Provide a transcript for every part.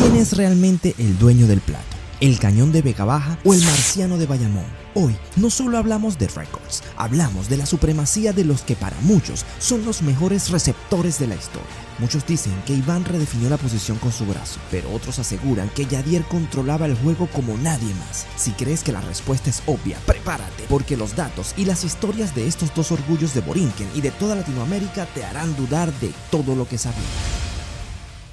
¿quién es realmente el dueño del plato? ¿El cañón de Vega Baja o el marciano de Bayamón? Hoy no solo hablamos de récords, hablamos de la supremacía de los que para muchos son los mejores receptores de la historia. Muchos dicen que Iván redefinió la posición con su brazo, pero otros aseguran que Yadier controlaba el juego como nadie más. Si crees que la respuesta es obvia, prepárate, porque los datos y las historias de estos dos orgullos de Borinquen y de toda Latinoamérica te harán dudar de todo lo que sabías.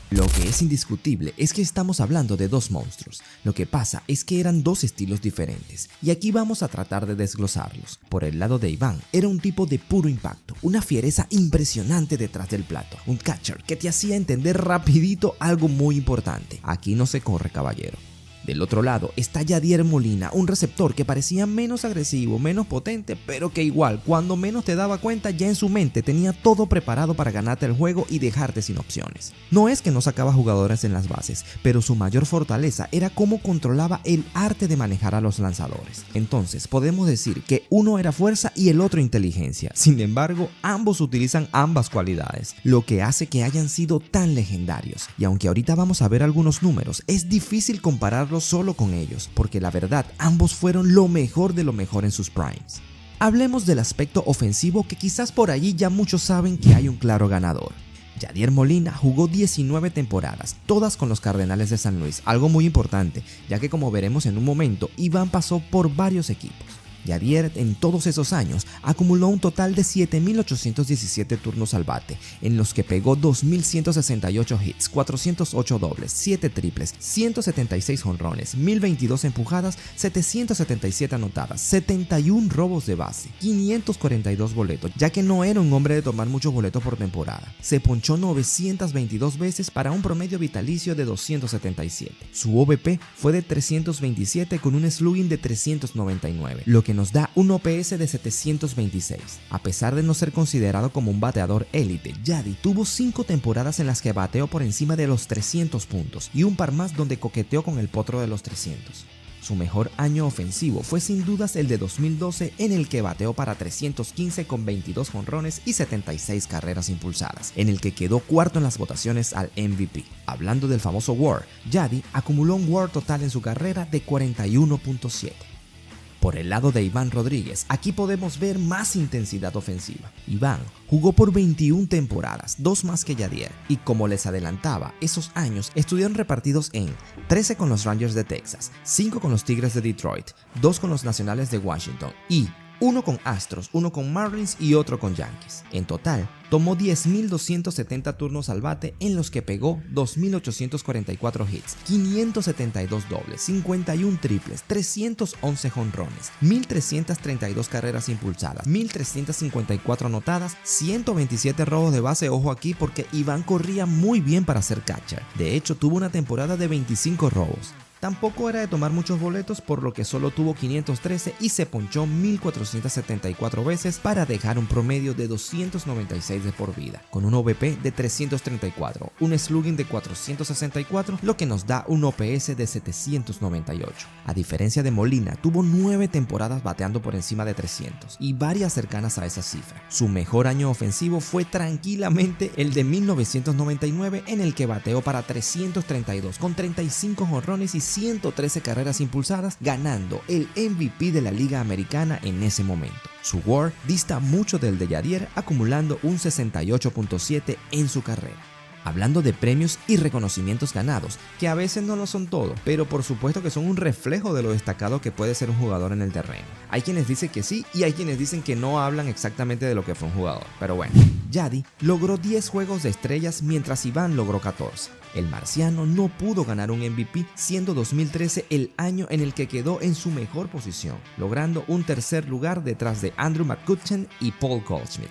Lo que es indiscutible es que estamos hablando de dos monstruos. Lo que pasa es que eran dos estilos diferentes, y aquí vamos a tratar de desglosarlos. Por el lado de Iván, era un tipo de puro impacto, una fiereza impresionante detrás del plato, un catcher que te hacía entender rapidito algo muy importante: aquí no se corre, caballero. Del otro lado está Yadier Molina, un receptor que parecía menos agresivo, menos potente, pero que igual, cuando menos te daba cuenta, ya en su mente tenía todo preparado para ganarte el juego y dejarte sin opciones. No es que no sacaba jugadores en las bases, pero su mayor fortaleza era cómo controlaba el arte de manejar a los lanzadores. Entonces, podemos decir que uno era fuerza y el otro inteligencia. Sin embargo, ambos utilizan ambas cualidades, lo que hace que hayan sido tan legendarios. Y aunque ahorita vamos a ver algunos números, es difícil compararlos solo con ellos, porque la verdad, ambos fueron lo mejor de lo mejor en sus primes. Hablemos del aspecto ofensivo, que quizás por allí ya muchos saben que hay un claro ganador. Yadier Molina jugó 19 temporadas, todas con los Cardenales de San Luis, algo muy importante, ya que como veremos en un momento, Iván pasó por varios equipos. Yadier en todos esos años acumuló un total de 7.817 turnos al bate, en los que pegó 2.168 hits, 408 dobles, 7 triples, 176 jonrones, 1.022 empujadas, 777 anotadas, 71 robos de base, 542 boletos, ya que no era un hombre de tomar muchos boletos por temporada. Se ponchó 922 veces para un promedio vitalicio de 277. Su OVP fue de 327 con un slugging de 399, lo que nos da un OPS de 726. A pesar de no ser considerado como un bateador élite, Yadi tuvo 5 temporadas en las que bateó por encima de los 300 puntos y un par más donde coqueteó con el potro de los 300. Su mejor año ofensivo fue sin dudas el de 2012, en el que bateó para 315 con 22 jonrones y 76 carreras impulsadas, en el que quedó cuarto en las votaciones al MVP. Hablando del famoso WAR, Yadi acumuló un WAR total en su carrera de 41.7. Por el lado de Iván Rodríguez, aquí podemos ver más intensidad ofensiva. Iván jugó por 21 temporadas, 2 más que Yadier, y como les adelantaba, esos años estuvieron repartidos en 13 con los Rangers de Texas, 5 con los Tigres de Detroit, 2 con los Nacionales de Washington y 1 con Astros, 1 con Marlins y otro con Yankees. En total, tomó 10.270 turnos al bate, en los que pegó 2.844 hits, 572 dobles, 51 triples, 311 jonrones, 1.332 carreras impulsadas, 1.354 anotadas, 127 robos de base. Ojo aquí, porque Iván corría muy bien para ser catcher. De hecho, tuvo una temporada de 25 robos. Tampoco era de tomar muchos boletos, por lo que solo tuvo 513 y se ponchó 1.474 veces para dejar un promedio de 296 de por vida, con un OVP de 334, un slugging de 464, lo que nos da un OPS de 798. A diferencia de Molina, tuvo 9 temporadas bateando por encima de 300 y varias cercanas a esa cifra. Su mejor año ofensivo fue tranquilamente el de 1999, en el que bateó para 332 con 35 jonrones y 113 carreras impulsadas, ganando el MVP de la Liga Americana en ese momento. Su WAR dista mucho del de Yadier, acumulando un 68.7 en su carrera. Hablando de premios y reconocimientos ganados, que a veces no lo son todo, pero por supuesto que son un reflejo de lo destacado que puede ser un jugador en el terreno. Hay quienes dicen que sí y hay quienes dicen que no hablan exactamente de lo que fue un jugador, pero bueno. Yadi logró 10 juegos de estrellas mientras Iván logró 14. El marciano no pudo ganar un MVP, siendo 2013 el año en el que quedó en su mejor posición, logrando un tercer lugar detrás de Andrew McCutchen y Paul Goldschmidt.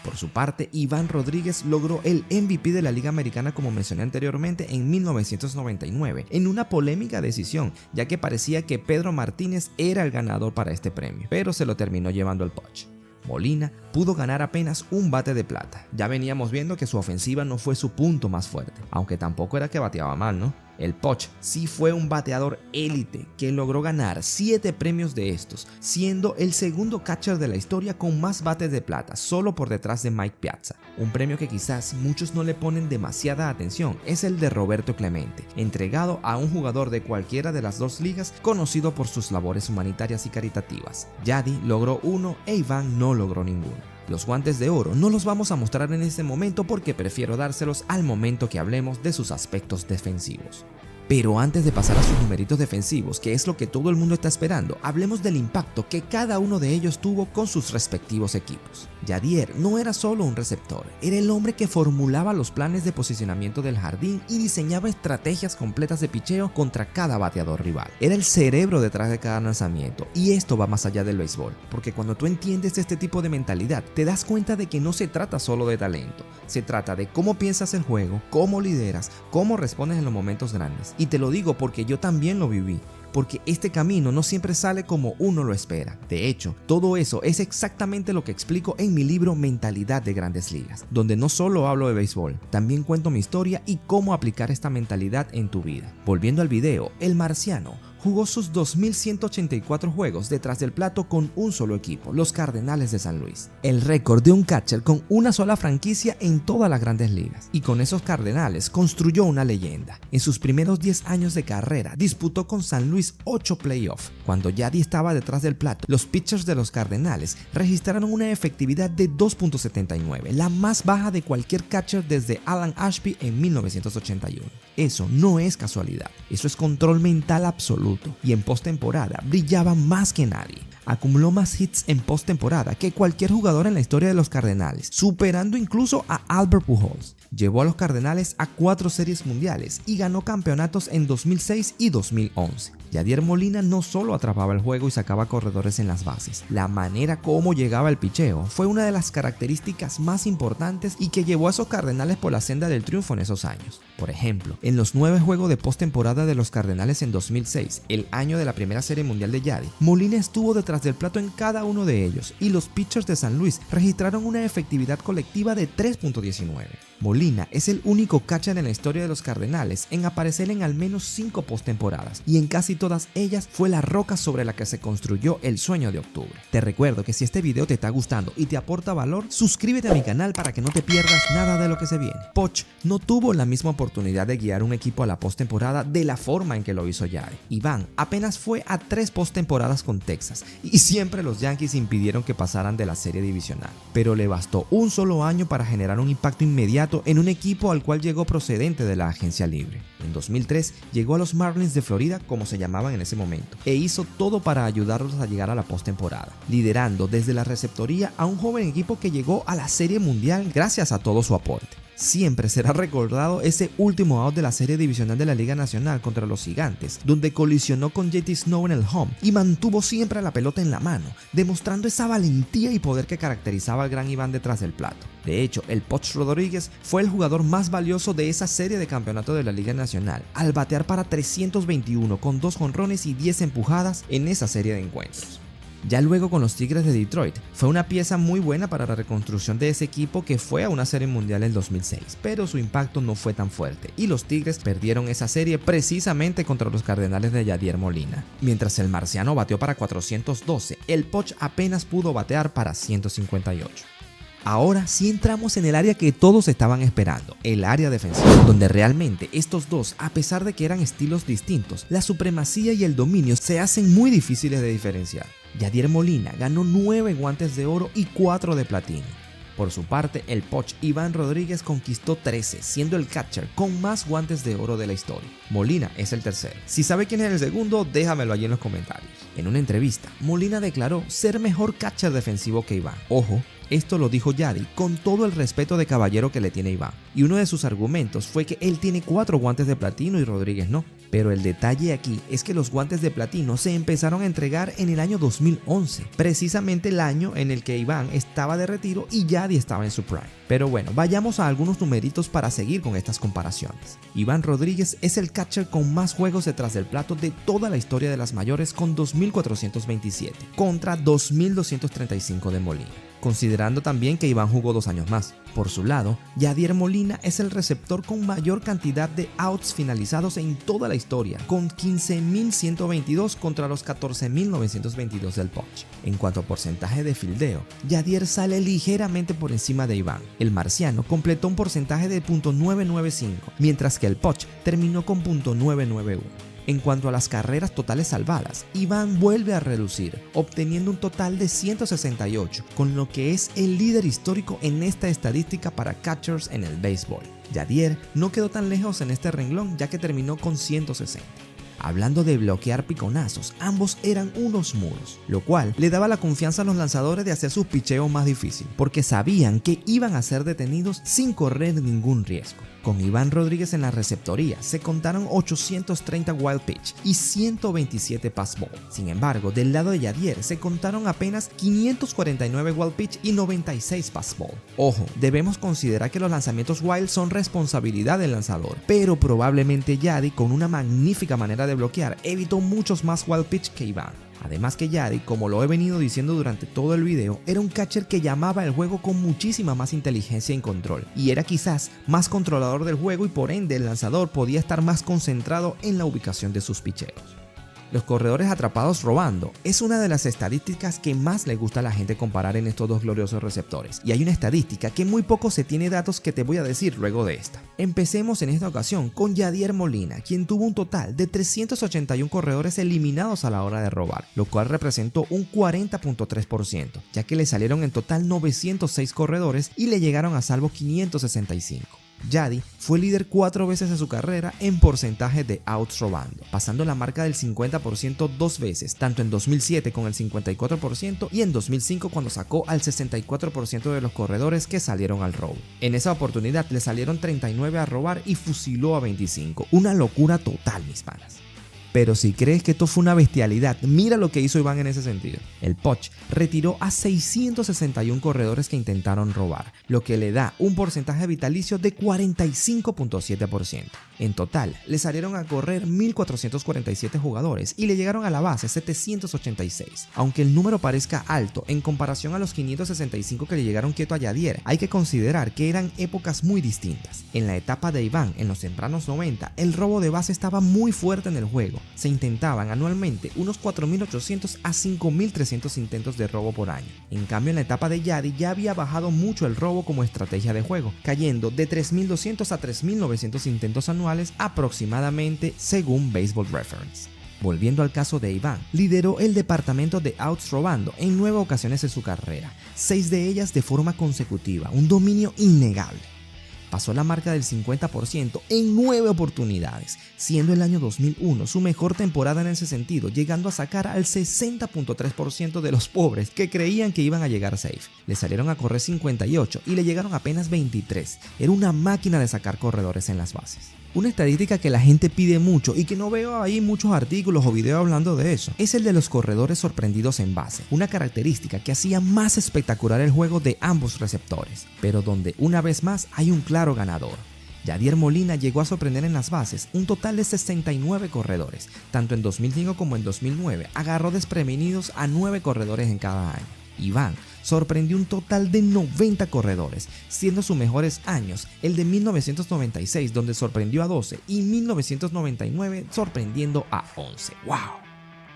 Por su parte, Iván Rodríguez logró el MVP de la Liga Americana, como mencioné anteriormente, en 1999, en una polémica decisión, ya que parecía que Pedro Martínez era el ganador para este premio, pero se lo terminó llevando el Poch. Molina pudo ganar apenas un bate de plata. Ya veníamos viendo que su ofensiva no fue su punto más fuerte, aunque tampoco era que bateaba mal, ¿no? El Poch sí fue un bateador élite que logró ganar 7 premios de estos, siendo el segundo catcher de la historia con más bates de plata, solo por detrás de Mike Piazza. Un premio que quizás muchos no le ponen demasiada atención es el de Roberto Clemente, entregado a un jugador de cualquiera de las dos ligas conocido por sus labores humanitarias y caritativas. Yadi logró uno e Iván no logró ninguno. Los guantes de oro no los vamos a mostrar en este momento porque prefiero dárselos al momento que hablemos de sus aspectos defensivos. Pero antes de pasar a sus numeritos defensivos, que es lo que todo el mundo está esperando, hablemos del impacto que cada uno de ellos tuvo con sus respectivos equipos. Yadier no era solo un receptor, era el hombre que formulaba los planes de posicionamiento del jardín y diseñaba estrategias completas de picheo contra cada bateador rival. Era el cerebro detrás de cada lanzamiento, y esto va más allá del béisbol, porque cuando tú entiendes este tipo de mentalidad, te das cuenta de que no se trata solo de talento, se trata de cómo piensas el juego, cómo lideras, cómo respondes en los momentos grandes. Y te lo digo porque yo también lo viví, porque este camino no siempre sale como uno lo espera. De hecho, todo eso es exactamente lo que explico en mi libro Mentalidad de Grandes Ligas, donde no solo hablo de béisbol, también cuento mi historia y cómo aplicar esta mentalidad en tu vida. Volviendo al video, el marciano jugó sus 2.184 juegos detrás del plato con un solo equipo, los Cardenales de San Luis. El récord de un catcher con una sola franquicia en todas las grandes ligas. Y con esos Cardenales construyó una leyenda. En sus primeros 10 años de carrera, disputó con San Luis 8 playoffs. Cuando Yadi estaba detrás del plato, los pitchers de los Cardenales registraron una efectividad de 2.79, la más baja de cualquier catcher desde Alan Ashby en 1981. Eso no es casualidad, eso es control mental absoluto. Y en postemporada brillaba más que nadie. Acumuló más hits en postemporada que cualquier jugador en la historia de los Cardenales, superando incluso a Albert Pujols. Llevó a los Cardenales a 4 series mundiales y ganó campeonatos en 2006 y 2011. Yadier Molina no solo atrapaba el juego y sacaba corredores en las bases, la manera como llegaba el picheo fue una de las características más importantes y que llevó a esos Cardenales por la senda del triunfo en esos años. Por ejemplo, en los 9 juegos de postemporada de los Cardenales en 2006, el año de la primera serie mundial de Yadi, Molina estuvo detrás del plato en cada uno de ellos y los pitchers de San Luis registraron una efectividad colectiva de 3.19. Molina es el único catcher en la historia de los Cardenales en aparecer en al menos 5 postemporadas y en casi todas ellas fue la roca sobre la que se construyó el sueño de octubre. Te recuerdo que si este video te está gustando y te aporta valor, suscríbete a mi canal para que no te pierdas nada de lo que se viene. Poch no tuvo la misma oportunidad de guiar un equipo a la postemporada de la forma en que lo hizo Yadi. Iván apenas fue a 3 postemporadas con Texas y siempre los Yankees impidieron que pasaran de la serie divisional, pero le bastó un solo año para generar un impacto inmediato en un equipo al cual llegó procedente de la agencia libre. En 2003 llegó a los Marlins de Florida, como se llamaban en ese momento, e hizo todo para ayudarlos a llegar a la postemporada, liderando desde la receptoría a un joven equipo que llegó a la Serie Mundial gracias a todo su aporte. Siempre será recordado ese último out de la serie divisional de la Liga Nacional contra los Gigantes, donde colisionó con JT Snow en el home y mantuvo siempre la pelota en la mano, demostrando esa valentía y poder que caracterizaba al gran Iván detrás del plato. De hecho, el Poch Rodríguez fue el jugador más valioso de esa serie de campeonato de la Liga Nacional, al batear para 321 con 2 jonrones y 10 empujadas en esa serie de encuentros. Ya luego con los Tigres de Detroit, fue una pieza muy buena para la reconstrucción de ese equipo que fue a una serie mundial en 2006, pero su impacto no fue tan fuerte y los Tigres perdieron esa serie precisamente contra los Cardenales de Yadier Molina. Mientras el marciano bateó para 412, el Poch apenas pudo batear para 158. Ahora sí entramos en el área que todos estaban esperando, el área defensiva, donde realmente estos dos, a pesar de que eran estilos distintos, la supremacía y el dominio se hacen muy difíciles de diferenciar. Yadier Molina ganó 9 guantes de oro y 4 de platino. Por su parte, el Poch Iván Rodríguez conquistó 13, siendo el catcher con más guantes de oro de la historia. Molina es el tercero. Si sabe quién es el segundo, déjamelo allí en los comentarios. En una entrevista, Molina declaró ser mejor catcher defensivo que Iván. Ojo, esto lo dijo Yadi con todo el respeto de caballero que le tiene Iván. Y uno de sus argumentos fue que él tiene 4 guantes de platino y Rodríguez no. Pero el detalle aquí es que los guantes de platino se empezaron a entregar en el año 2011, precisamente el año en el que Iván estaba de retiro y Yadi estaba en su prime. Pero bueno, vayamos a algunos numeritos para seguir con estas comparaciones. Iván Rodríguez es el catcher con más juegos detrás del plato de toda la historia de las mayores con 2.427 contra 2.235 de Molina. considerando también que Iván jugó 2 años más. Por su lado, Yadier Molina es el receptor con mayor cantidad de outs finalizados en toda la historia, con 15.122 contra los 14.922 del Poch. En cuanto a porcentaje de fildeo, Yadier sale ligeramente por encima de Iván. El marciano completó un porcentaje de .995, mientras que el Poch terminó con .991. En cuanto a las carreras totales salvadas, Iván vuelve a relucir, obteniendo un total de 168, con lo que es el líder histórico en esta estadística para catchers en el béisbol. Yadier no quedó tan lejos en este renglón, ya que terminó con 160. Hablando de bloquear piconazos, ambos eran unos muros, lo cual le daba la confianza a los lanzadores de hacer sus picheos más difíciles, porque sabían que iban a ser detenidos sin correr ningún riesgo. Con Iván Rodríguez en la receptoría se contaron 830 wild pitch y 127 pass ball. Sin embargo, del lado de Yadier se contaron apenas 549 wild pitch y 96 pass ball. Ojo, debemos considerar que los lanzamientos wild son responsabilidad del lanzador, pero probablemente Yadi, con una magnífica manera de bloquear, evitó muchos más wild pitch que Iván. Además que Yadi, como lo he venido diciendo durante todo el video, era un catcher que llamaba el juego con muchísima más inteligencia y control, y era quizás más controlador del juego y por ende el lanzador podía estar más concentrado en la ubicación de sus picheos. Los corredores atrapados robando es una de las estadísticas que más le gusta a la gente comparar en estos dos gloriosos receptores, y hay una estadística que muy poco se tiene datos que te voy a decir luego de esta. Empecemos en esta ocasión con Yadier Molina, quien tuvo un total de 381 corredores eliminados a la hora de robar, lo cual representó un 40.3%, ya que le salieron en total 906 corredores y le llegaron a salvo 565. Yadi fue líder 4 veces en su carrera en porcentaje de outs robando, pasando la marca del 50% 2 veces, tanto en 2007 con el 54% y en 2005 cuando sacó al 64% de los corredores que salieron al robo. En esa oportunidad le salieron 39 a robar y fusiló a 25, una locura total, mis panas. Pero si crees que esto fue una bestialidad, mira lo que hizo Iván en ese sentido. El Poch retiró a 661 corredores que intentaron robar, lo que le da un porcentaje vitalicio de 45.7%. En total, le salieron a correr 1.447 jugadores y le llegaron a la base 786. Aunque el número parezca alto en comparación a los 565 que le llegaron quieto a Yadier, hay que considerar que eran épocas muy distintas. En la etapa de Iván, en los tempranos 90, el robo de base estaba muy fuerte en el juego. Se intentaban anualmente unos 4.800 a 5.300 intentos de robo por año. En cambio, en la etapa de Yadi ya había bajado mucho el robo como estrategia de juego, cayendo de 3.200 a 3.900 intentos anuales aproximadamente según Baseball Reference. Volviendo al caso de Iván, lideró el departamento de outs robando en 9 ocasiones en su carrera, 6 de ellas de forma consecutiva, un dominio innegable. Pasó la marca del 50% en 9 oportunidades, siendo el año 2001 su mejor temporada en ese sentido, llegando a sacar al 60.3% de los pobres que creían que iban a llegar safe. Le salieron a correr 58 y le llegaron apenas 23. Era una máquina de sacar corredores en las bases. Una estadística que la gente pide mucho y que no veo ahí muchos artículos o videos hablando de eso, es el de los corredores sorprendidos en base, una característica que hacía más espectacular el juego de ambos receptores, pero donde una vez más hay un claro ganador. Yadier Molina llegó a sorprender en las bases un total de 69 corredores, tanto en 2005 como en 2009, agarró desprevenidos a 9 corredores en cada año. Iván sorprendió un total de 90 corredores, siendo sus mejores años el de 1996 donde sorprendió a 12 y 1999 sorprendiendo a 11. ¡Wow!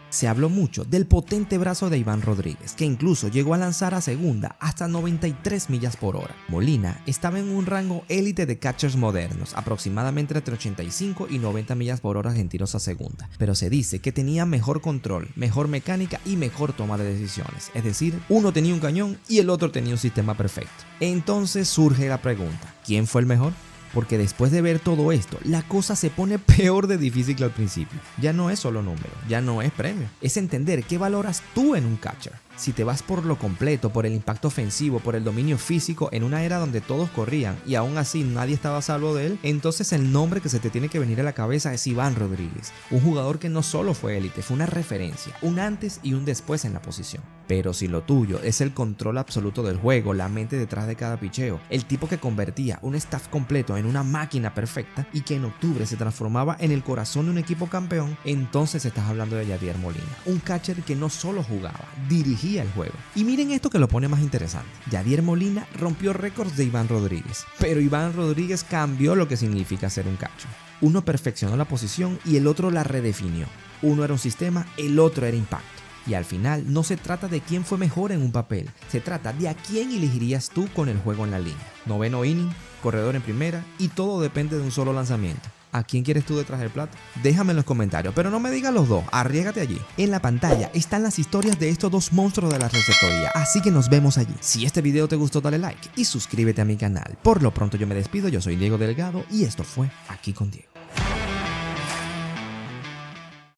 Se habló mucho del potente brazo de Iván Rodríguez, que incluso llegó a lanzar a segunda hasta 93 millas por hora. Molina estaba en un rango élite de catchers modernos, aproximadamente entre 85 y 90 millas por hora en tiros a segunda, pero se dice que tenía mejor control, mejor mecánica y mejor toma de decisiones, es decir, uno tenía un cañón y el otro tenía un sistema perfecto. Entonces surge la pregunta, ¿quién fue el mejor? Porque después de ver todo esto, la cosa se pone peor de difícil que al principio. Ya no es solo número, ya no es premio. Es entender qué valoras tú en un catcher. Si te vas por lo completo, por el impacto ofensivo, por el dominio físico en una era donde todos corrían y aún así nadie estaba a salvo de él, entonces el nombre que se te tiene que venir a la cabeza es Iván Rodríguez. Un jugador que no solo fue élite, fue una referencia, un antes y un después en la posición. Pero si lo tuyo es el control absoluto del juego, la mente detrás de cada picheo, el tipo que convertía un staff completo en una máquina perfecta y que en octubre se transformaba en el corazón de un equipo campeón, entonces estás hablando de Yadier Molina. Un catcher que no solo jugaba, dirigía dirigía el juego. Y miren esto que lo pone más interesante. Yadier Molina rompió récords de Iván Rodríguez, pero Iván Rodríguez cambió lo que significa ser un catcher. Uno perfeccionó la posición y el otro la redefinió. Uno era un sistema, el otro era impacto. Y al final no se trata de quién fue mejor en un papel, se trata de a quién elegirías tú con el juego en la línea. Noveno inning, corredor en primera y todo depende de un solo lanzamiento. ¿A quién quieres tú detrás del plato? Déjame en los comentarios, pero no me digas los dos, arriésgate allí. En la pantalla están las historias de estos dos monstruos de la receptoría, así que nos vemos allí. Si este video te gustó, dale like y suscríbete a mi canal. Por lo pronto yo me despido, yo soy Diego Delgado y esto fue Aquí con Diego.